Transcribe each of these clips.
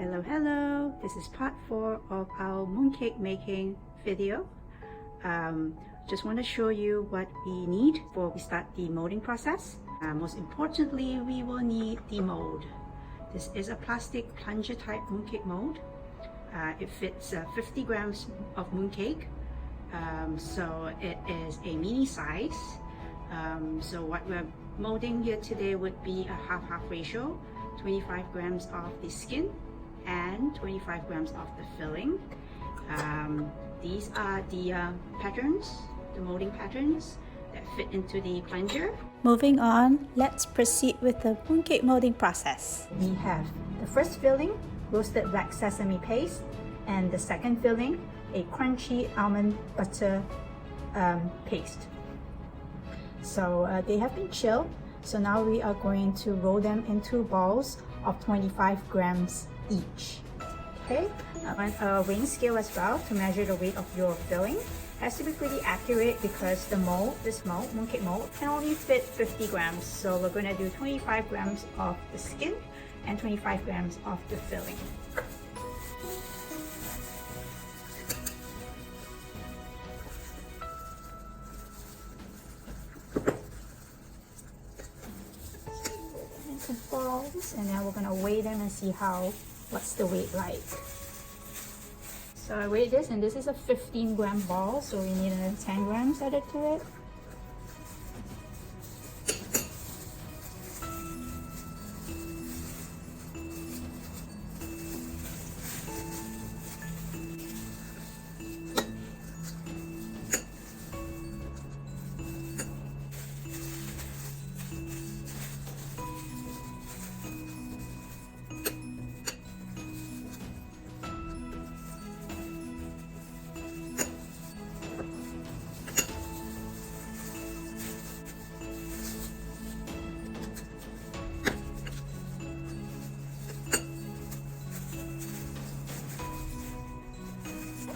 Hello, this is part 4 of our mooncake making video. Just want to show you what we need before we start the molding process. Most importantly, we will need the mold. This is a plastic plunger type mooncake mold. It fits 50 grams of mooncake, so it is a mini size. So what we're molding here today would be a half-half ratio, 25 grams of the skin and 25 grams of the filling. These are the patterns, the molding patterns that fit into the plunger. Moving on, let's proceed with the mooncake molding process. We have the first filling, roasted black sesame paste, and the second filling, a crunchy almond butter paste. So they have been chilled, so now we are going to roll them into balls of 25 grams each. Okay, on a weighing scale as well to measure the weight of your filling. Has to be pretty accurate because the mold, this mold, mooncake mold, can only fit 50 grams. So we're going to do 25 grams of the skin and 25 grams of the filling. Into balls, and then we're going to weigh them and see what's the weight like. So I weighed this, and this is a 15-gram ball, so we need another 10 grams added to it.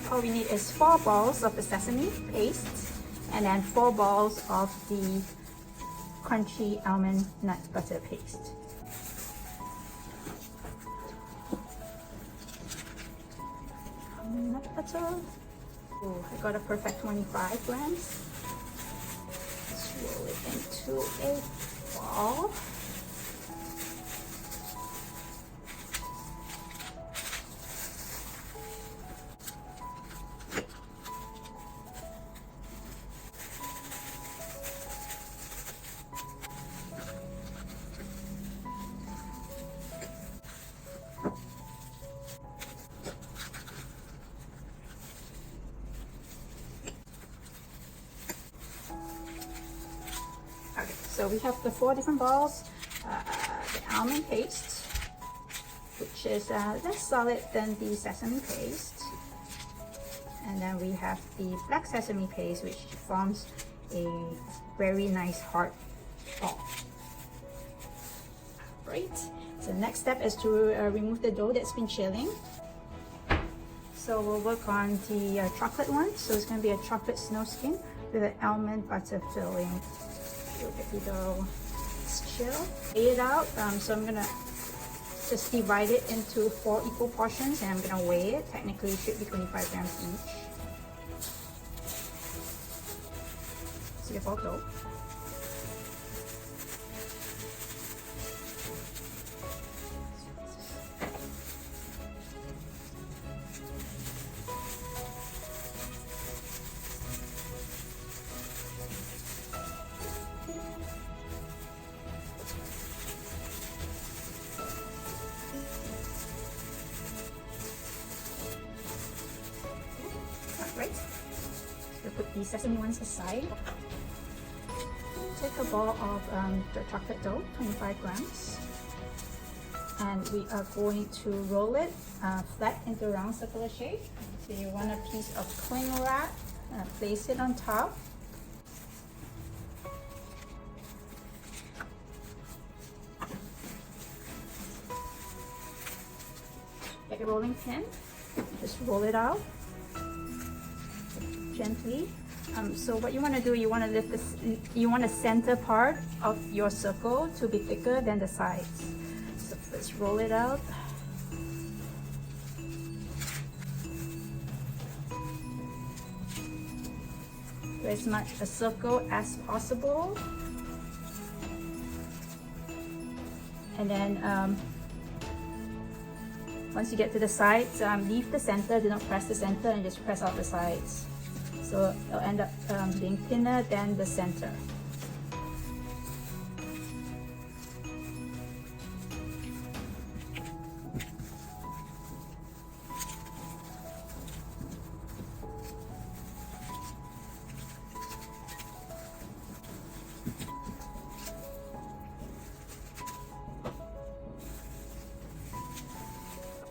All we need is 4 balls of the sesame paste and then 4 balls of the crunchy almond nut butter paste. Almond nut butter. Oh, I got a perfect 25 grams. Let's roll it into a ball. Okay, so we have the 4 different balls, the almond paste, which is less solid than the sesame paste, and then we have the black sesame paste, which forms a very nice hard ball. Right, so the next step is to remove the dough that's been chilling. So we'll work on the chocolate one, so it's going to be a chocolate snowskin with an almond butter filling. Look at the dough, it's chill. Weigh it out, so I'm gonna just divide it into 4 equal portions, and I'm gonna weigh it. Technically it should be 25 grams each. So you have all dough. Right, so put the sesame ones aside. Take a ball of the chocolate dough, 25 grams, and we are going to roll it flat into round circular shape. So you want a piece of cling wrap, place it on top. Get your rolling pin, just roll it out gently. So what you want to do, you want to lift this, you want the center part of your circle to be thicker than the sides. So let's roll it out. as much a circle as possible. And then once you get to the sides, leave the center, do not press the center, and just press out the sides. So it'll end up being thinner than the center.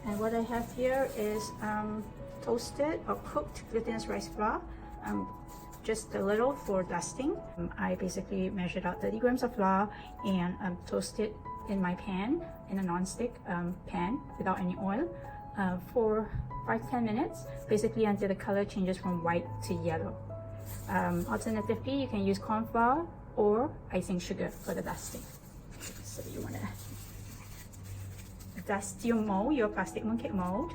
And what I have here is toasted or cooked glutinous rice flour, just a little for dusting. I basically measured out 30 grams of flour and toasted in my pan, in a non-stick pan without any oil, for 5-10 minutes, basically until the color changes from white to yellow. Alternatively, you can use corn flour or icing sugar for the dusting. So you want to dust your mold, your plastic mooncake mold.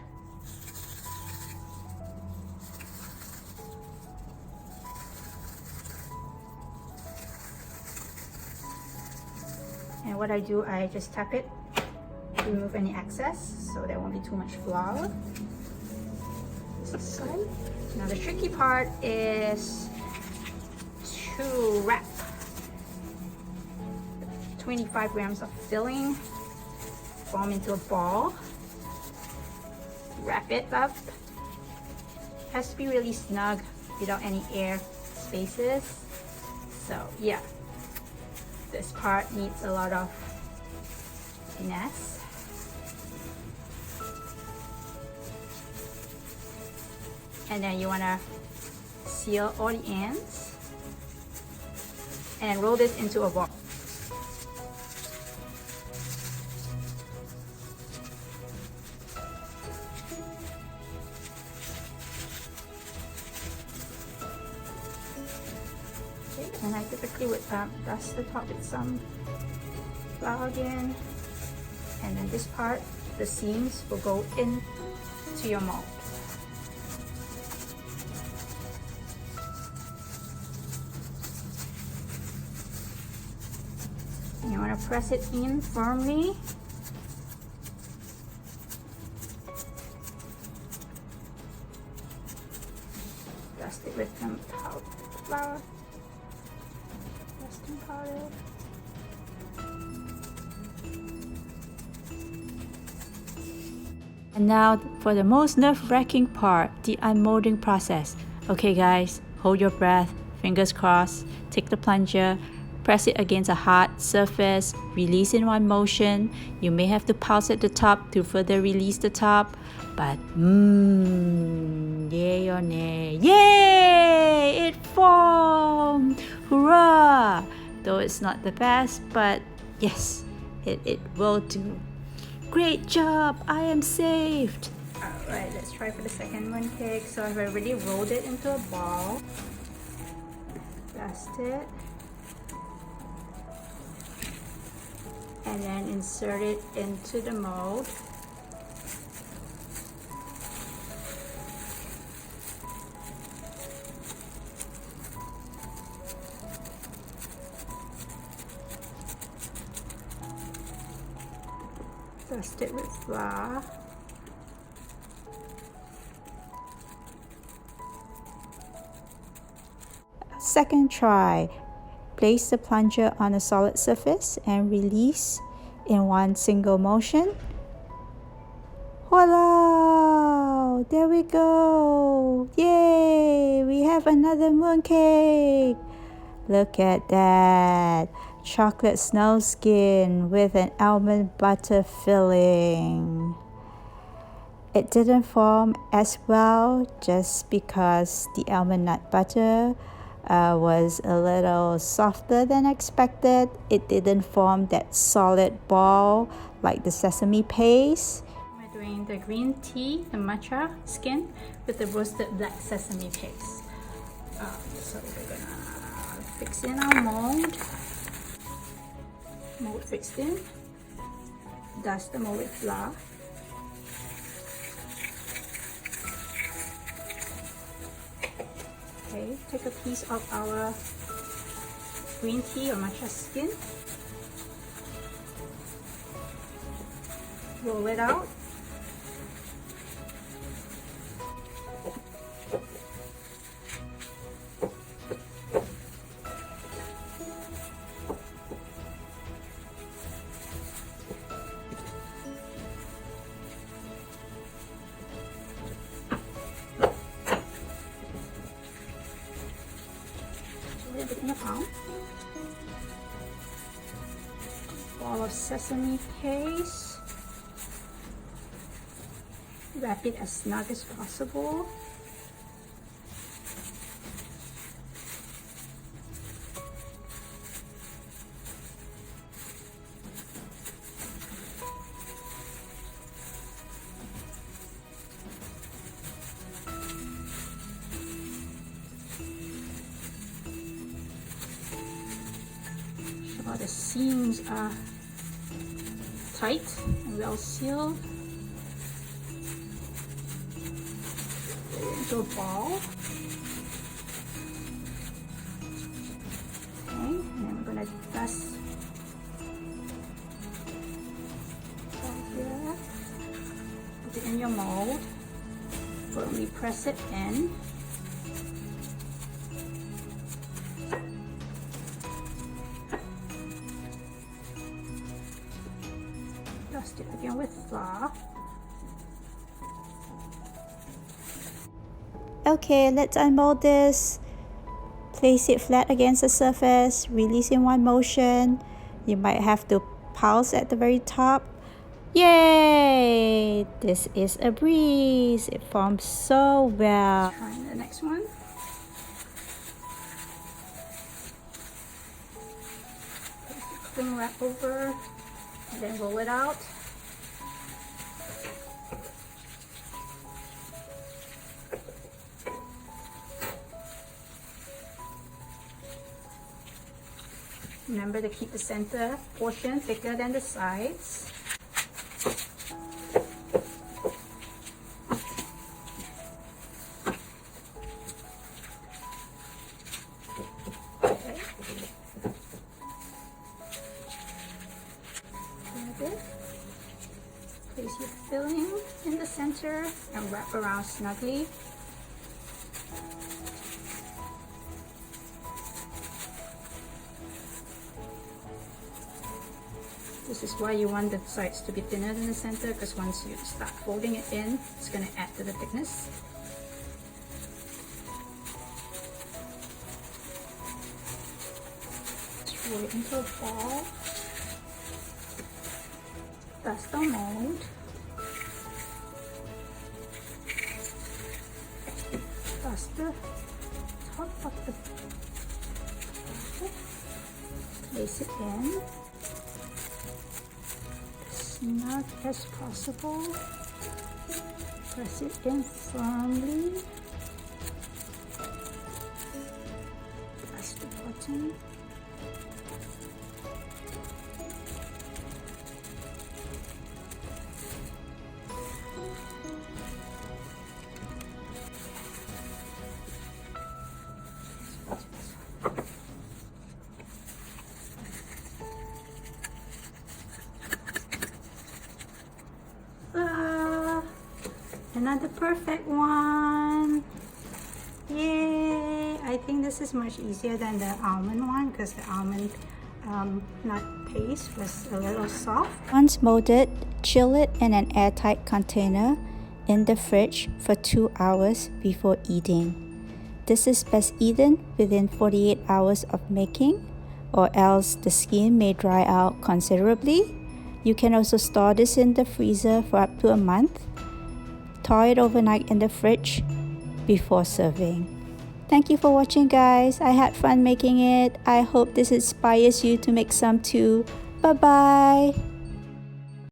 And what I do, I just tap it to remove any excess, so there won't be too much flour. This side. Now the tricky part is to wrap 25 grams of filling, form into a ball, wrap it up. It has to be really snug without any air spaces. So yeah, this part needs a lot of finesse. And then you want to seal all the ends and roll this into a ball. And I typically would dust the top with some flour again, and then this part, the seams, will go into your mold. You want to press it in firmly. Dust it with some flour. Powder. And now for the most nerve-wracking part, the unmolding process. Okay guys, hold your breath, fingers crossed, take the plunger, press it against a hard surface, release in one motion. You may have to pulse at the top to further release the top, but yay or nay? Yay! It formed! Hurrah! Though it's not the best, but yes, it will do. Great job! I am saved! Alright, let's try for the second mooncake. So I've already rolled it into a ball. Dust it. And then insert it into the mold. Dust it with flour. Second try. Place the plunger on a solid surface and release in one single motion. Voila! There we go! Yay! We have another mooncake! Look at that! Chocolate snowskin with an almond butter filling. It didn't form as well just because the almond nut butter was a little softer than expected. It didn't form that solid ball like the sesame paste. We're doing the green tea, the matcha skin with the roasted black sesame paste. So we're gonna fix in our mold. Mold fixed in. Dust the mold with flour. Okay, take a piece of our green tea or matcha skin, roll it out, in a palm. Ball of sesame paste. Wrap it as snug as possible. Sure the seams are tight and well sealed. Put it into a ball. Okay, and then we're going to dust right here. Put it in your mold. Firmly press it in. Dust it again with flour. Okay, let's unmold this. Place it flat against the surface, release in one motion. You might have to pulse at the very top. Yay! This is a breeze. It forms so well. Try the next one. Put the cling wrap over and then roll it out. Remember to keep the center portion thicker than the sides. Okay. Grab it. Place your filling in the center and wrap around snugly. This is why you want the sides to be thinner than the center, because once you start folding it in, it's going to add to the thickness. Just roll it into a ball. Dust the mold. Dust the top of the ball. Place it in. Snug as possible. Press it in firmly. Press the button. Another perfect one. Yay! I think this is much easier than the almond one because the almond nut paste was a little soft. Once molded, chill it in an airtight container in the fridge for 2 hours before eating. This is best eaten within 48 hours of making, or else the skin may dry out considerably. You can also store this in the freezer for up to a month. Thaw it overnight in the fridge before serving. Thank you for watching, guys. I had fun making it. I hope this inspires you to make some too. Bye bye.